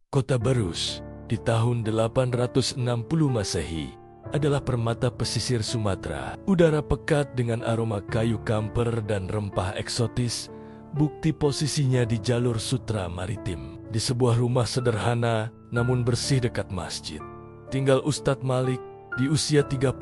Kota Barus di tahun 860 Masehi adalah permata pesisir Sumatera. Udara pekat dengan aroma kayu kamper dan rempah eksotis, bukti posisinya di jalur sutra maritim. Di sebuah rumah sederhana namun bersih dekat masjid, tinggal Ustadz Malik. Di usia 30,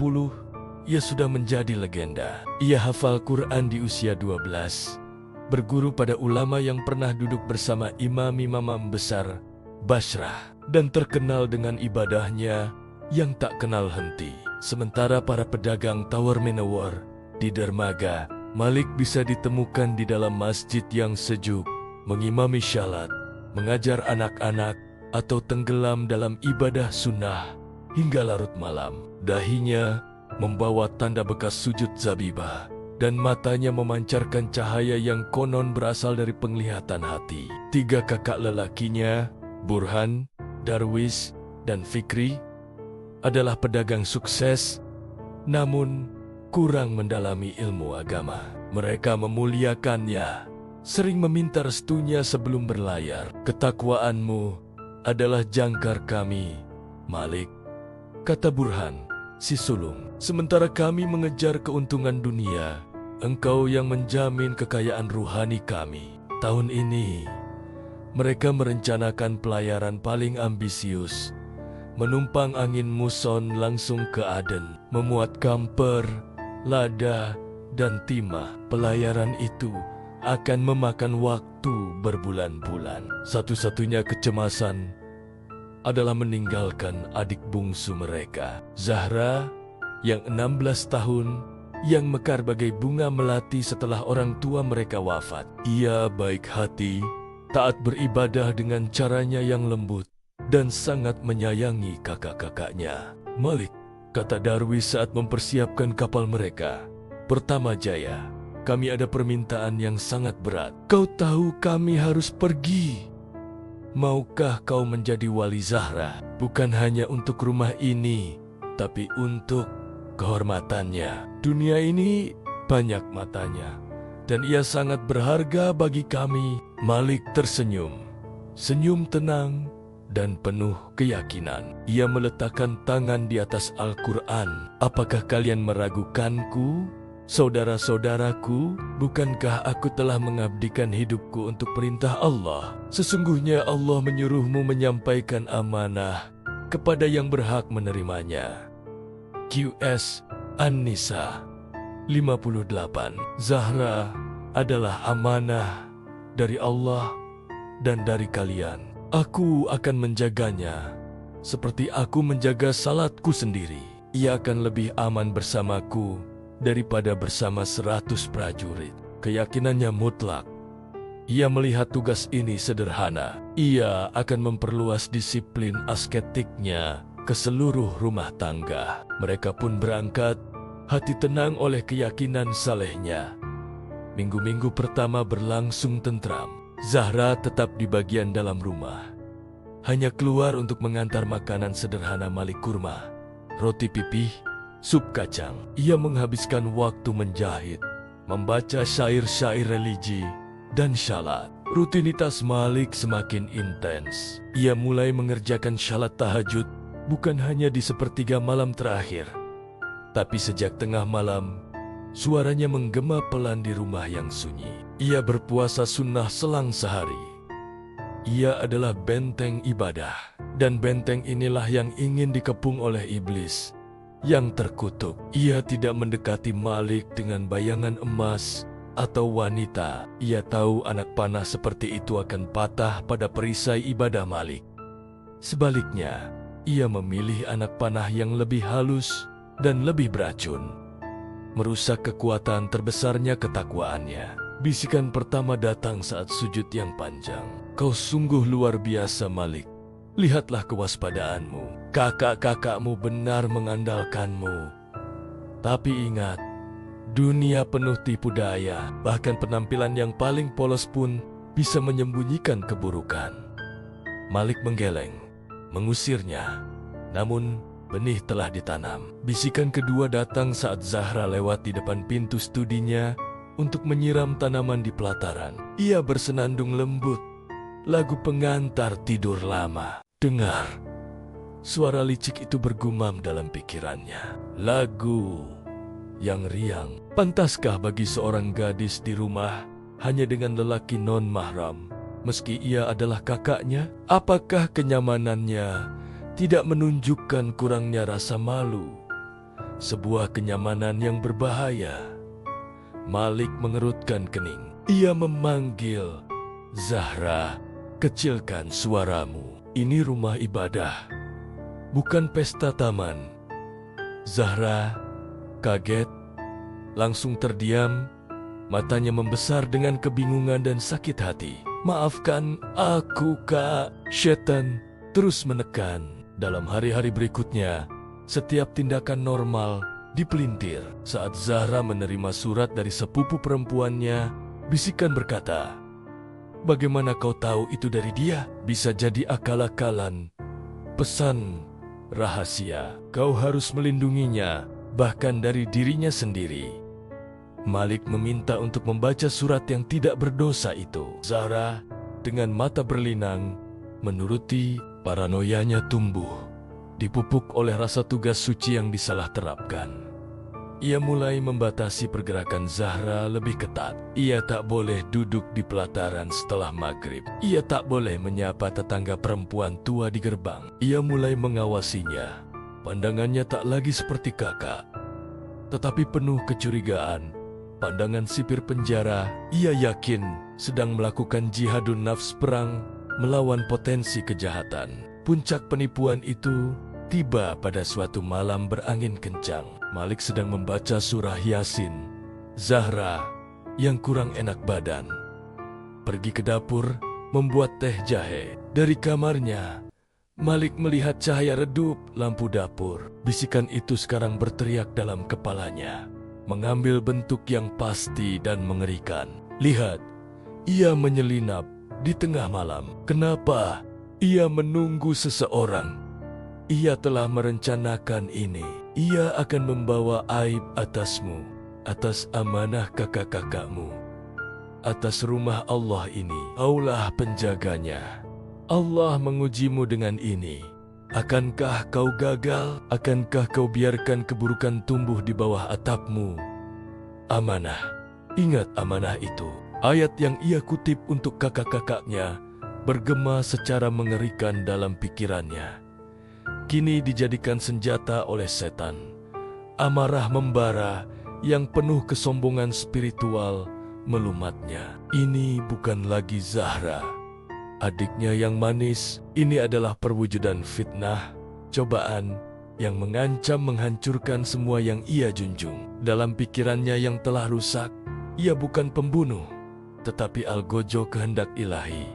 ia sudah menjadi legenda. Ia hafal Quran di usia 12, berguru pada ulama yang pernah duduk bersama imam-imam besar Basrah, dan terkenal dengan ibadahnya yang tak kenal henti. Sementara para pedagang tawar menawar di dermaga, Malik bisa ditemukan di dalam masjid yang sejuk, mengimami syalat, mengajar anak-anak, atau tenggelam dalam ibadah sunnah hingga larut malam. Dahinya membawa tanda bekas sujud zabibah, dan matanya memancarkan cahaya yang konon berasal dari penglihatan hati. 3 kakak lelakinya, Burhan, Darwis, dan Fikri, adalah pedagang sukses, namun kurang mendalami ilmu agama. Mereka memuliakannya, sering meminta restunya sebelum berlayar. "Ketakwaanmu adalah jangkar kami, Malik," kata Burhan, si sulung. "Sementara kami mengejar keuntungan dunia, engkau yang menjamin kekayaan ruhani kami." Tahun ini, mereka merencanakan pelayaran paling ambisius, menumpang angin muson langsung ke Aden, memuat kamper, lada, dan timah. Pelayaran itu akan memakan waktu berbulan-bulan. Satu-satunya kecemasan adalah meninggalkan adik bungsu mereka, Zahra, yang 16 tahun, yang mekar bagai bunga melati setelah orang tua mereka wafat. Ia baik hati, taat beribadah dengan caranya yang lembut, dan sangat menyayangi kakak-kakaknya. "Malik," kata Darwis saat mempersiapkan kapal mereka, "Pertama Jaya, kami ada permintaan yang sangat berat. Kau tahu kami harus pergi. Maukah kau menjadi wali Zahra? Bukan hanya untuk rumah ini, tapi untuk kehormatannya. Dunia ini banyak matanya, dan ia sangat berharga bagi kami." Malik tersenyum, senyum tenang dan penuh keyakinan. Ia meletakkan tangan di atas Al-Quran. "Apakah kalian meragukanku, saudara-saudaraku? Bukankah aku telah mengabdikan hidupku untuk perintah Allah? Sesungguhnya Allah menyuruhmu menyampaikan amanah kepada yang berhak menerimanya." QS An-Nisa 58. Zahra adalah amanah dari Allah dan dari kalian. Aku akan menjaganya seperti aku menjaga salatku sendiri. Ia akan lebih aman bersamaku daripada bersama 100 prajurit. Keyakinannya mutlak. Ia melihat tugas ini sederhana. Ia akan memperluas disiplin asketiknya ke seluruh rumah tangga. Mereka pun berangkat, hati tenang oleh keyakinan salehnya. Minggu-minggu pertama berlangsung tentram. Zahra tetap di bagian dalam rumah, hanya keluar untuk mengantar makanan sederhana Malik: kurma, roti pipih, sup kacang. Ia menghabiskan waktu menjahit, membaca syair-syair religi, dan syalat. Rutinitas Malik semakin intens. Ia mulai mengerjakan syalat tahajud bukan hanya di sepertiga malam terakhir, tapi sejak tengah malam. Suaranya menggema pelan di rumah yang sunyi. Ia berpuasa sunnah selang sehari. Ia adalah benteng ibadah, dan benteng inilah yang ingin dikepung oleh iblis yang terkutuk. Ia tidak mendekati Malik dengan bayangan emas atau wanita. Ia tahu anak panah seperti itu akan patah pada perisai ibadah Malik. Sebaliknya, ia memilih anak panah yang lebih halus dan lebih beracun, merusak kekuatan terbesarnya ketakwaannya. Bisikan pertama datang saat sujud yang panjang. "Kau sungguh luar biasa, Malik. Lihatlah kewaspadaanmu. Kakak-kakakmu benar mengandalkanmu. Tapi ingat, dunia penuh tipu daya. Bahkan penampilan yang paling polos pun bisa menyembunyikan keburukan." Malik menggeleng, mengusirnya. Namun, benih telah ditanam. Bisikan kedua datang saat Zahra lewat di depan pintu studinya untuk menyiram tanaman di pelataran. Ia bersenandung lembut, lagu pengantar tidur lama. Dengar, suara licik itu bergumam dalam pikirannya. Lagu yang riang. Pantaskah bagi seorang gadis di rumah hanya dengan lelaki non-mahram, meski ia adalah kakaknya? Apakah kenyamanannya tidak menunjukkan kurangnya rasa malu? Sebuah kenyamanan yang berbahaya. Malik mengerutkan kening. Ia memanggil, "Zahra, kecilkan suaramu. Ini rumah ibadah, bukan pesta taman." Zahra kaget, langsung terdiam, matanya membesar dengan kebingungan dan sakit hati. "Maafkan aku, Kak." Setan terus menekan. Dalam hari-hari berikutnya, setiap tindakan normal dipelintir. Saat Zahra menerima surat dari sepupu perempuannya, bisikan berkata, "Bagaimana kau tahu itu dari dia? Bisa jadi akal-akalan. Pesan rahasia. Kau harus melindunginya, bahkan dari dirinya sendiri." Malik meminta untuk membaca surat yang tidak berdosa itu. Zahra dengan mata berlinang menuruti. Paranoianya tumbuh, dipupuk oleh rasa tugas suci yang disalah terapkan. Ia mulai membatasi pergerakan Zahra lebih ketat. Ia tak boleh duduk di pelataran setelah maghrib. Ia tak boleh menyapa tetangga perempuan tua di gerbang. Ia mulai mengawasinya. Pandangannya tak lagi seperti kakak, tetapi penuh kecurigaan. Pandangan sipir penjara. Ia yakin sedang melakukan jihadun nafs, perang melawan potensi kejahatan. Puncak penipuan itu tiba pada suatu malam berangin kencang. Malik sedang membaca surah Yasin. Zahra yang kurang enak badan pergi ke dapur membuat teh jahe. Dari kamarnya, Malik melihat cahaya redup lampu dapur. Bisikan itu sekarang berteriak dalam kepalanya, mengambil bentuk yang pasti dan mengerikan. Lihat, ia menyelinap di tengah malam. Kenapa ia menunggu seseorang? Ia telah merencanakan ini. Ia akan membawa aib atasmu, atas amanah kakak-kakakmu, atas rumah Allah ini. Aulah penjaganya. Allah mengujimu dengan ini. Akankah kau gagal? Akankah kau biarkan keburukan tumbuh di bawah atapmu? Amanah. Ingat amanah itu. Ayat yang ia kutip untuk kakak-kakaknya bergema secara mengerikan dalam pikirannya. Kini dijadikan senjata oleh setan. Amarah membara yang penuh kesombongan spiritual melumatnya. Ini bukan lagi Zahra, adiknya yang manis. Ini adalah perwujudan fitnah, cobaan yang mengancam menghancurkan semua yang ia junjung. Dalam pikirannya yang telah rusak, ia bukan pembunuh, tetapi algojo kehendak ilahi.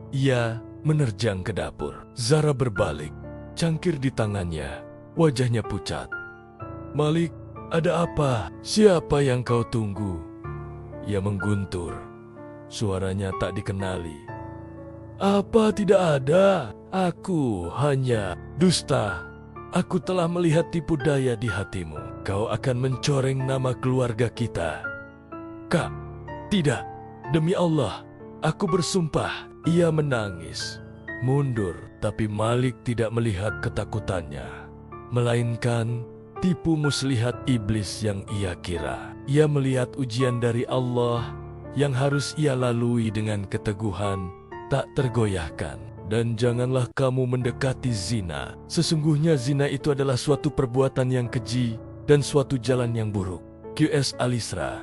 Ia menerjang ke dapur. Zahra berbalik, cangkir di tangannya, wajahnya pucat. "Malik, ada apa? Siapa yang kau tunggu?" Ia mengguntur. Suaranya tak dikenali. "Apa tidak ada? Aku hanya dusta. Aku telah melihat tipu daya di hatimu. Kau akan mencoreng nama keluarga kita." "Kak, tidak. Demi Allah, aku bersumpah." Ia menangis, mundur, tapi Malik tidak melihat ketakutannya, melainkan tipu muslihat iblis yang ia kira. Ia melihat ujian dari Allah yang harus ia lalui dengan keteguhan, tak tergoyahkan. "Dan janganlah kamu mendekati zina. Sesungguhnya zina itu adalah suatu perbuatan yang keji dan suatu jalan yang buruk." QS Al-Isra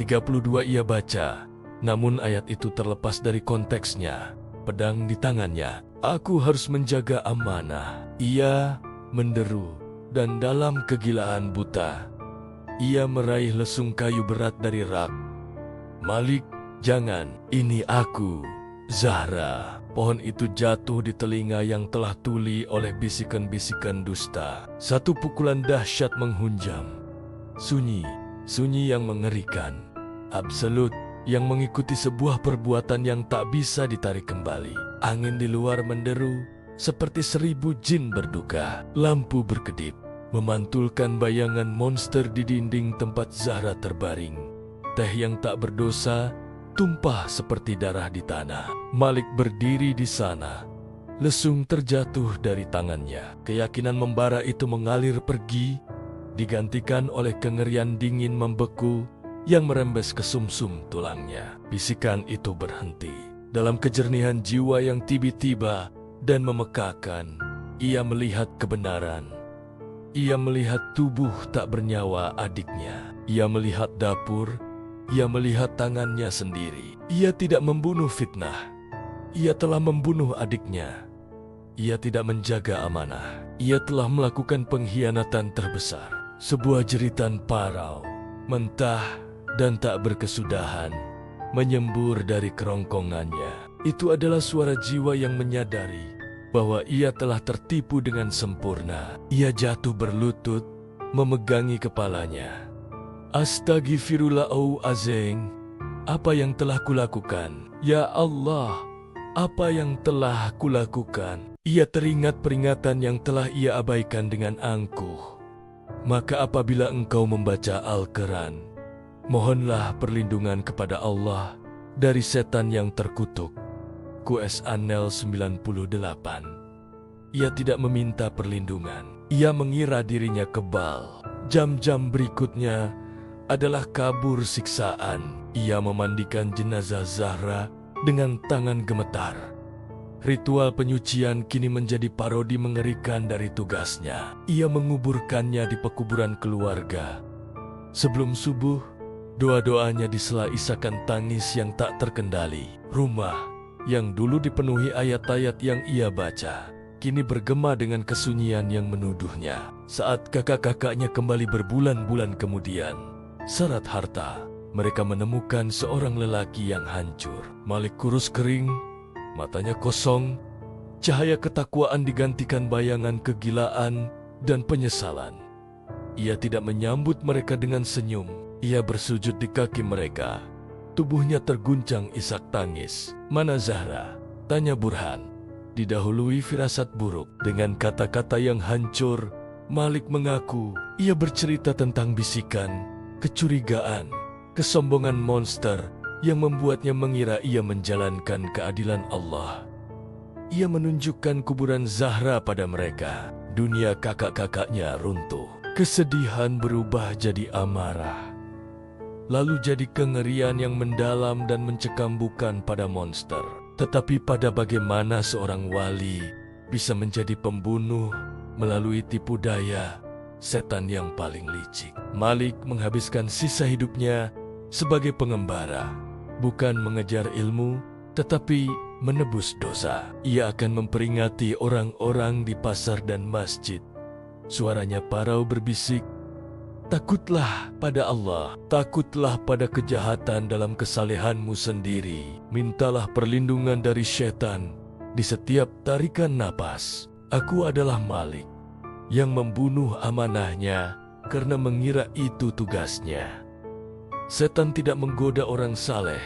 32 ia baca. Namun ayat itu terlepas dari konteksnya. Pedang di tangannya. "Aku harus menjaga amanah." Ia menderu, dan dalam kegilaan buta, ia meraih lesung kayu berat dari rak. "Malik, jangan. Ini aku, Zahra." Pohon itu jatuh di telinga yang telah tuli oleh bisikan-bisikan dusta. Satu pukulan dahsyat menghunjam. Sunyi, sunyi yang mengerikan. Absolut yang mengikuti sebuah perbuatan yang tak bisa ditarik kembali. Angin di luar menderu seperti 1000 jin berduka. Lampu berkedip, memantulkan bayangan monster di dinding tempat Zahra terbaring. Teh yang tak berdosa tumpah seperti darah di tanah. Malik berdiri di sana. Lesung terjatuh dari tangannya. Keyakinan membara itu mengalir pergi, digantikan oleh kengerian dingin membeku yang merembes ke sumsum tulangnya. Bisikan itu berhenti. Dalam kejernihan jiwa yang tiba-tiba dan memekakan, ia melihat kebenaran. Ia melihat tubuh tak bernyawa adiknya. Ia melihat dapur. Ia melihat tangannya sendiri. Ia tidak membunuh Fitnah. Ia telah membunuh adiknya. Ia tidak menjaga amanah. Ia telah melakukan pengkhianatan terbesar. Sebuah jeritan parau, mentah dan tak berkesudahan, menyembur dari kerongkongannya. Itu adalah suara jiwa yang menyadari bahwa ia telah tertipu dengan sempurna. Ia jatuh berlutut, memegangi kepalanya. Astaghfirullahaladzim, apa yang telah kulakukan? Ya Allah, apa yang telah kulakukan? Ia teringat peringatan yang telah ia abaikan dengan angkuh. Maka apabila engkau membaca Al-Quran, mohonlah perlindungan kepada Allah dari setan yang terkutuk. QS Anel 98. Ia tidak meminta perlindungan. Ia mengira dirinya kebal. Jam-jam berikutnya adalah kabur siksaan. Ia memandikan jenazah Zahra dengan tangan gemetar. Ritual penyucian kini menjadi parodi mengerikan dari tugasnya. Ia menguburkannya di pekuburan keluarga. Sebelum subuh, doa-doanya disela isakan tangis yang tak terkendali. Rumah yang dulu dipenuhi ayat-ayat yang ia baca, kini bergema dengan kesunyian yang menuduhnya. Saat kakak-kakaknya kembali berbulan-bulan kemudian, syarat harta, mereka menemukan seorang lelaki yang hancur. Malik kurus kering, matanya kosong, cahaya ketakwaan digantikan bayangan kegilaan dan penyesalan. Ia tidak menyambut mereka dengan senyum. Ia bersujud di kaki mereka. Tubuhnya terguncang isak tangis. Mana Zahra? Tanya Burhan. Didahului firasat buruk. Dengan kata-kata yang hancur, Malik mengaku ia bercerita tentang bisikan, kecurigaan, kesombongan monster yang membuatnya mengira ia menjalankan keadilan Allah. Ia menunjukkan kuburan Zahra pada mereka. Dunia kakak-kakaknya runtuh. Kesedihan berubah jadi amarah. Lalu jadi kengerian yang mendalam dan mencekam bukan pada monster, tetapi pada bagaimana seorang wali bisa menjadi pembunuh melalui tipu daya setan yang paling licik. Malik menghabiskan sisa hidupnya sebagai pengembara. Bukan mengejar ilmu, tetapi menebus dosa. Ia akan memperingati orang-orang di pasar dan masjid. Suaranya parau berbisik, takutlah pada Allah, takutlah pada kejahatan dalam kesalehanmu sendiri. Mintalah perlindungan dari syaitan di setiap tarikan napas. Aku adalah Malik yang membunuh amanahnya karena mengira itu tugasnya. Setan tidak menggoda orang saleh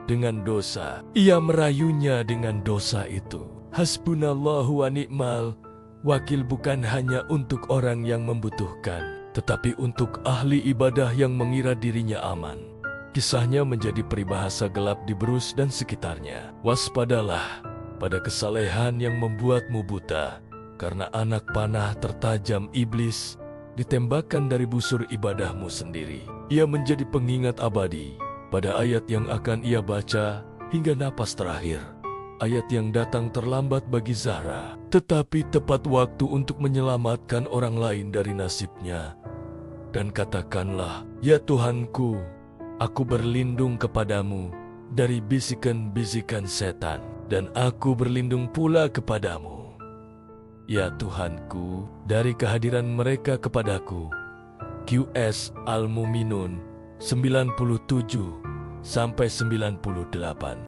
dengan dosa. Ia merayunya dengan dosa itu. Hasbunallahu wa ni'mal wakil bukan hanya untuk orang yang membutuhkan, tetapi untuk ahli ibadah yang mengira dirinya aman. Kisahnya menjadi peribahasa gelap di Brus dan sekitarnya. Waspadalah pada kesalehan yang membuatmu buta, karena anak panah tertajam iblis ditembakkan dari busur ibadahmu sendiri. Ia menjadi pengingat abadi pada ayat yang akan ia baca hingga napas terakhir. Ayat yang datang terlambat bagi Zahra, tetapi tepat waktu untuk menyelamatkan orang lain dari nasibnya. Dan katakanlah, ya Tuhanku, aku berlindung kepadamu dari bisikan-bisikan setan, dan aku berlindung pula kepadamu. Ya Tuhanku, dari kehadiran mereka kepadaku. QS Al-Muminun 97-98